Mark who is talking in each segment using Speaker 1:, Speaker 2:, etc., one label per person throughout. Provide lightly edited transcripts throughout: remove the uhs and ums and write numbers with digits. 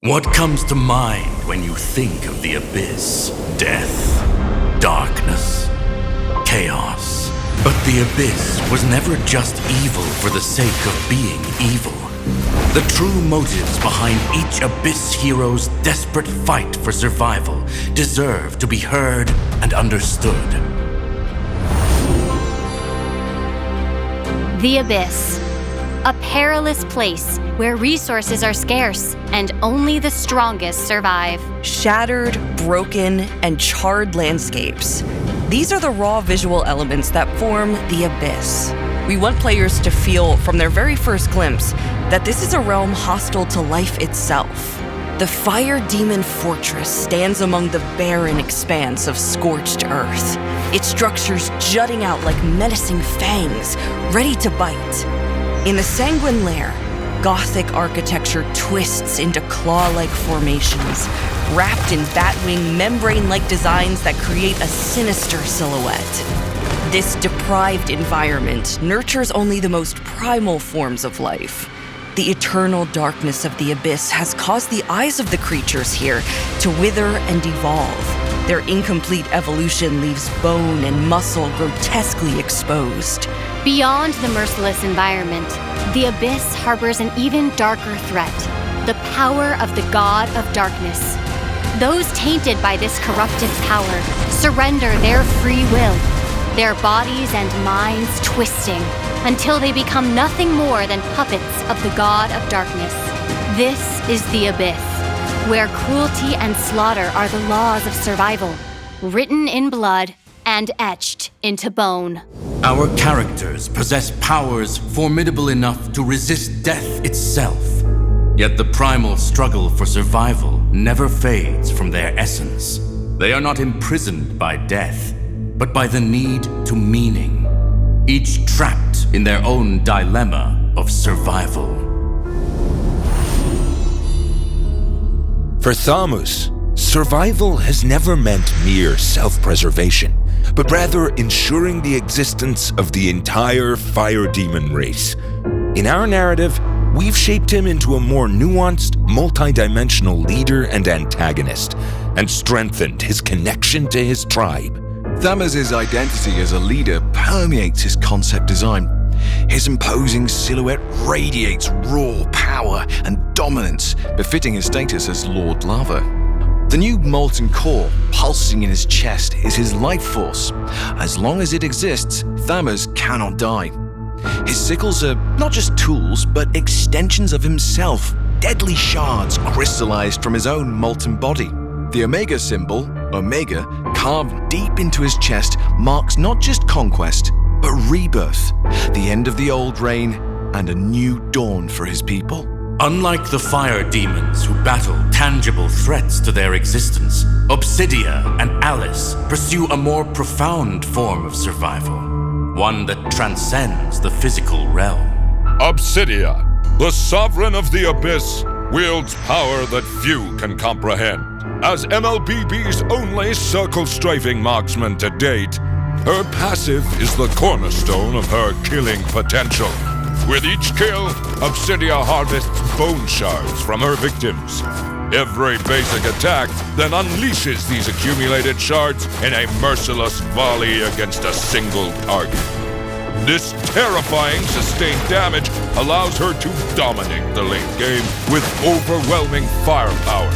Speaker 1: What comes to mind when you think of the abyss? Death, darkness, chaos. But the abyss was never just evil for the sake of being evil. The true motives behind each abyss hero's desperate fight for survival deserve to be heard and understood.
Speaker 2: The abyss. A perilous place where resources are scarce and only the strongest survive.
Speaker 3: Shattered, broken, and charred landscapes. These are the raw visual elements that form the abyss. We want players to feel from their very first glimpse that this is a realm hostile to life itself. The Fire Demon Fortress stands among the barren expanse of scorched earth, its structures jutting out like menacing fangs, ready to bite. In the Sanguine Lair, Gothic architecture twists into claw-like formations, wrapped in batwing, membrane-like designs that create a sinister silhouette. This deprived environment nurtures only the most primal forms of life. The eternal darkness of the abyss has caused the eyes of the creatures here to wither and evolve. Their incomplete evolution leaves bone and muscle grotesquely exposed.
Speaker 2: Beyond the merciless environment, the abyss harbors an even darker threat, the power of the God of Darkness. Those tainted by this corruptive power surrender their free will, their bodies and minds twisting until they become nothing more than puppets of the God of Darkness. This is the abyss, where cruelty and slaughter are the laws of survival, written in blood and etched into bone.
Speaker 1: Our characters possess powers formidable enough to resist death itself. Yet the primal struggle for survival never fades from their essence. They are not imprisoned by death, but by the need to meaning, each trapped in their own dilemma of survival.
Speaker 4: For Thamos, survival has never meant mere self-preservation, but rather ensuring the existence of the entire fire demon race. In our narrative, we've shaped him into a more nuanced, multi-dimensional leader and antagonist, and strengthened his connection to his tribe.
Speaker 5: Thamos' identity as a leader permeates his concept design. His imposing silhouette radiates raw power and dominance, befitting his status as Lord Lava. The new molten core pulsing in his chest is his life force. As long as it exists, Thamos cannot die. His sickles are not just tools, but extensions of himself, deadly shards crystallized from his own molten body. The Omega symbol, Omega, carved deep into his chest, marks not just conquest, but rebirth, the end of the old reign, and a new dawn for his people.
Speaker 1: Unlike the fire demons who battle tangible threats to their existence, Obsidia and Alice pursue a more profound form of survival, one that transcends the physical realm.
Speaker 6: Obsidia, the sovereign of the abyss, wields power that few can comprehend. As MLBB's only circle-strafing marksman to date, her passive is the cornerstone of her killing potential. With each kill, Obsidia harvests bone shards from her victims. Every basic attack then unleashes these accumulated shards in a merciless volley against a single target. This terrifying sustained damage allows her to dominate the late game with overwhelming firepower,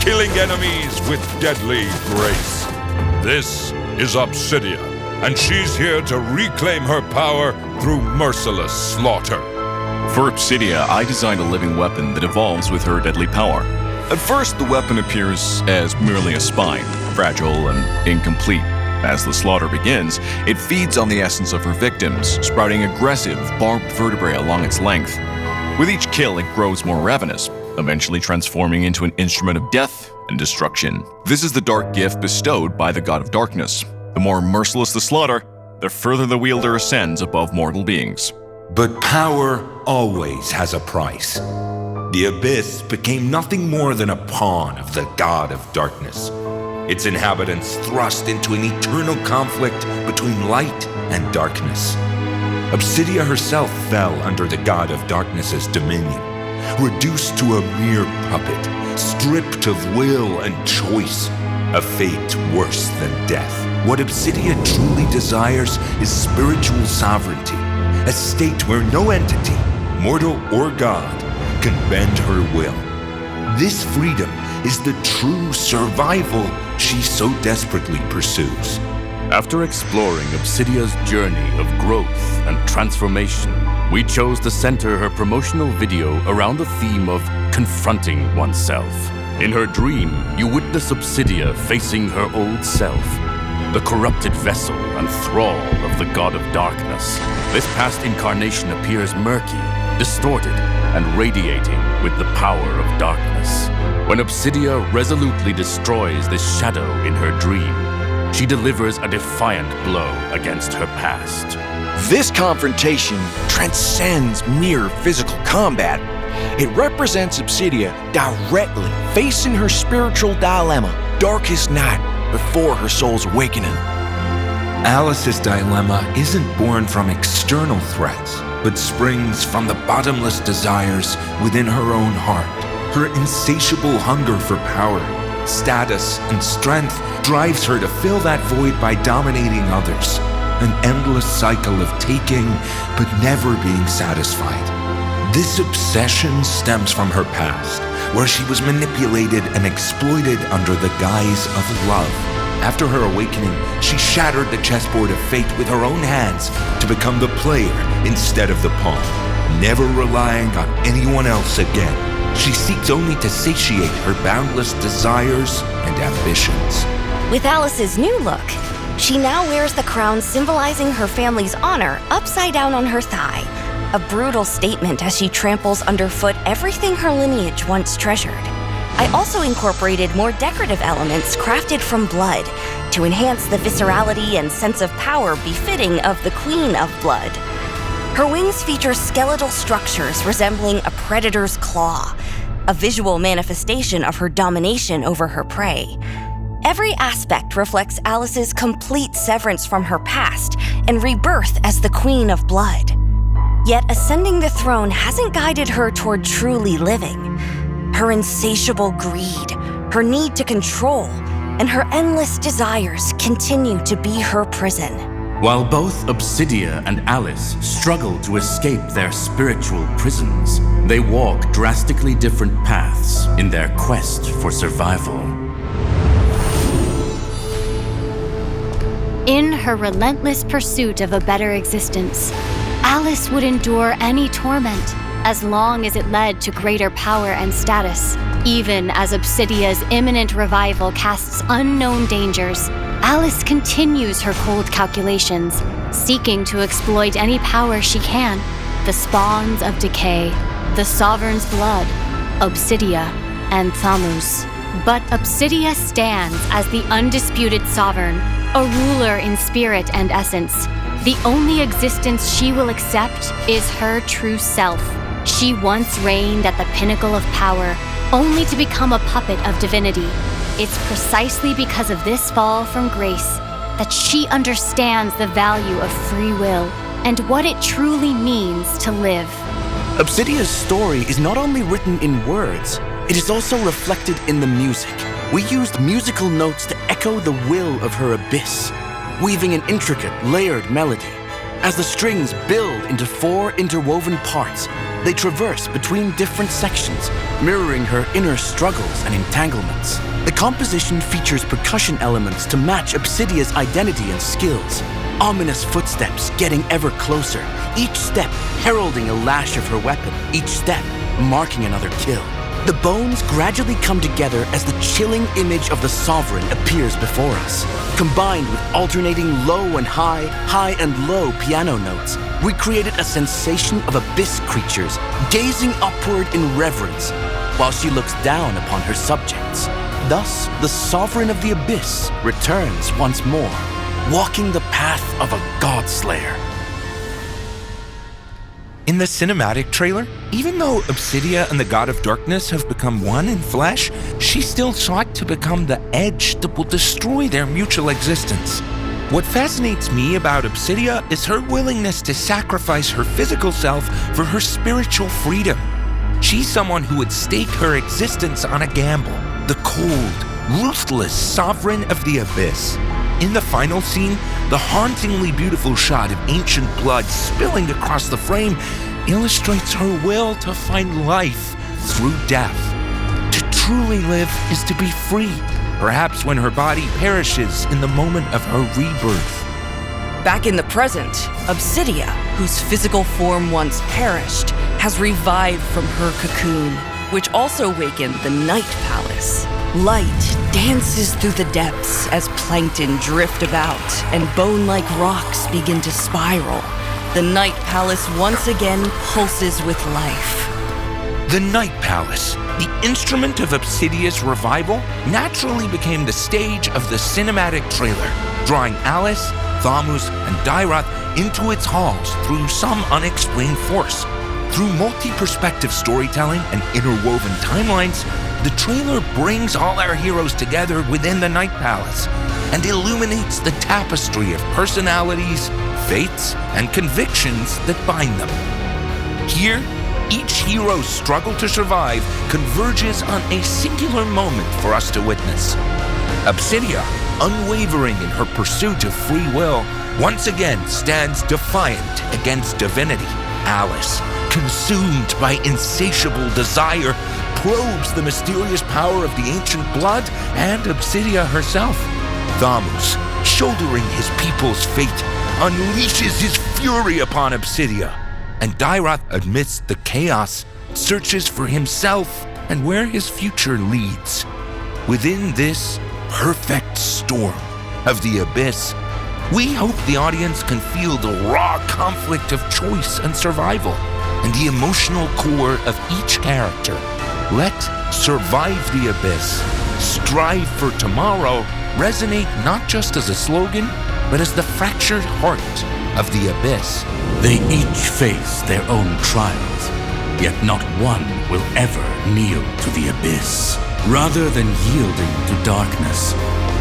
Speaker 6: killing enemies with deadly grace. This is Obsidia, and she's here to reclaim her power through merciless slaughter.
Speaker 7: For Obsidia, I designed a living weapon that evolves with her deadly power. At first, the weapon appears as merely a spine, fragile and incomplete. As the slaughter begins, it feeds on the essence of her victims, sprouting aggressive, barbed vertebrae along its length. With each kill, it grows more ravenous, eventually transforming into an instrument of death and destruction. This is the dark gift bestowed by the God of Darkness. The more merciless the slaughter, the further the wielder ascends above mortal beings.
Speaker 4: But power always has a price. The abyss became nothing more than a pawn of the God of Darkness. Its inhabitants thrust into an eternal conflict between light and darkness. Obsidia herself fell under the God of Darkness's dominion, reduced to a mere puppet, stripped of will and choice. A fate worse than death. What Obsidia truly desires is spiritual sovereignty, a state where no entity, mortal or god, can bend her will. This freedom is the true survival she so desperately pursues.
Speaker 1: After exploring Obsidia's journey of growth and transformation, we chose to center her promotional video around the theme of confronting oneself. In her dream, you witness Obsidia facing her old self, the corrupted vessel and thrall of the god of darkness. This past incarnation appears murky, distorted, and radiating with the power of darkness. When Obsidia resolutely destroys this shadow in her dream, she delivers a defiant blow against her past.
Speaker 5: This confrontation transcends mere physical combat. It represents Obsidia directly facing her spiritual dilemma, darkest night before her soul's awakening.
Speaker 4: Alice's dilemma isn't born from external threats, but springs from the bottomless desires within her own heart. Her insatiable hunger for power, status, and strength drives her to fill that void by dominating others. An endless cycle of taking, but never being satisfied. This obsession stems from her past, where she was manipulated and exploited under the guise of love. After her awakening, she shattered the chessboard of fate with her own hands to become the player instead of the pawn, never relying on anyone else again. She seeks only to satiate her boundless desires and ambitions.
Speaker 8: With Alice's new look, she now wears the crown symbolizing her family's honor upside down on her thigh, a brutal statement as she tramples underfoot everything her lineage once treasured. I also incorporated more decorative elements crafted from blood to enhance the viscerality and sense of power befitting of the Queen of Blood. Her wings feature skeletal structures resembling a predator's claw, a visual manifestation of her domination over her prey. Every aspect reflects Alice's complete severance from her past and rebirth as the Queen of Blood. Yet ascending the throne hasn't guided her toward truly living. Her insatiable greed, her need to control, and her endless desires continue to be her prison.
Speaker 1: While both Obsidia and Alice struggle to escape their spiritual prisons, they walk drastically different paths in their quest for survival.
Speaker 2: In her relentless pursuit of a better existence, Alice would endure any torment as long as it led to greater power and status. Even as Obsidia's imminent revival casts unknown dangers, Alice continues her cold calculations, seeking to exploit any power she can. The spawns of decay, the Sovereign's blood, Obsidia, and Thamos. But Obsidia stands as the undisputed sovereign, a ruler in spirit and essence. The only existence she will accept is her true self. She once reigned at the pinnacle of power, only to become a puppet of divinity. It's precisely because of this fall from grace that she understands the value of free will and what it truly means to live.
Speaker 9: Obsidia's story is not only written in words, it is also reflected in the music. We used musical notes to echo the will of her abyss, weaving an intricate, layered melody. As the strings build into 4 interwoven parts, they traverse between different sections, mirroring her inner struggles and entanglements. The composition features percussion elements to match Obsidia's identity and skills. Ominous footsteps getting ever closer, each step heralding a lash of her weapon, each step marking another kill. The bones gradually come together as the chilling image of the Sovereign appears before us. Combined with alternating low and high, high and low piano notes, we created a sensation of abyss creatures gazing upward in reverence while she looks down upon her subjects. Thus, the Sovereign of the Abyss returns once more, walking the path of a godslayer.
Speaker 4: In the cinematic trailer, even though Obsidia and the God of Darkness have become one in flesh, she still sought to become the edge that will destroy their mutual existence. What fascinates me about Obsidia is her willingness to sacrifice her physical self for her spiritual freedom. She's someone who would stake her existence on a gamble. The cold, ruthless sovereign of the abyss. In the final scene, the hauntingly beautiful shot of ancient blood spilling across the frame illustrates her will to find life through death. To truly live is to be free, perhaps when her body perishes in the moment of her rebirth.
Speaker 3: Back in the present, Obsidia, whose physical form once perished, has revived from her cocoon, which also wakened the Night Palace. Light dances through the depths as plankton drift about and bone-like rocks begin to spiral. The Night Palace once again pulses with life.
Speaker 4: The Night Palace, the instrument of Obsidia's revival, naturally became the stage of the cinematic trailer, drawing Alice, Thamos, and Dairath into its halls through some unexplained force. Through multi-perspective storytelling and interwoven timelines, the trailer brings all our heroes together within the Night Palace and illuminates the tapestry of personalities, fates, and convictions that bind them. Here, each hero's struggle to survive converges on a singular moment for us to witness. Obsidia, unwavering in her pursuit of free will, once again stands defiant against divinity. Alice, consumed by insatiable desire, probes the mysterious power of the ancient blood and Obsidia herself. Thamos, shouldering his people's fate, unleashes his fury upon Obsidia. And Dairath, amidst the chaos, searches for himself and where his future leads. Within this perfect storm of the abyss, we hope the audience can feel the raw conflict of choice and survival, and the emotional core of each character. Let "Survive the Abyss, Strive for Tomorrow" resonate not just as a slogan, but as the fractured heart of the abyss.
Speaker 1: They each face their own trials, yet not one will ever kneel to the abyss. Rather than yielding to darkness,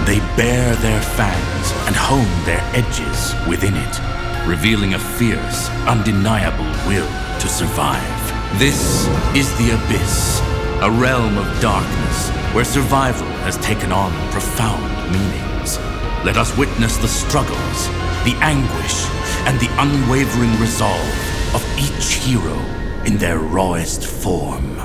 Speaker 1: they bare their fangs and hone their edges within it, revealing a fierce, undeniable will to survive. This is the abyss, a realm of darkness where survival has taken on profound meanings. Let us witness the struggles, the anguish, and the unwavering resolve of each hero in their rawest form.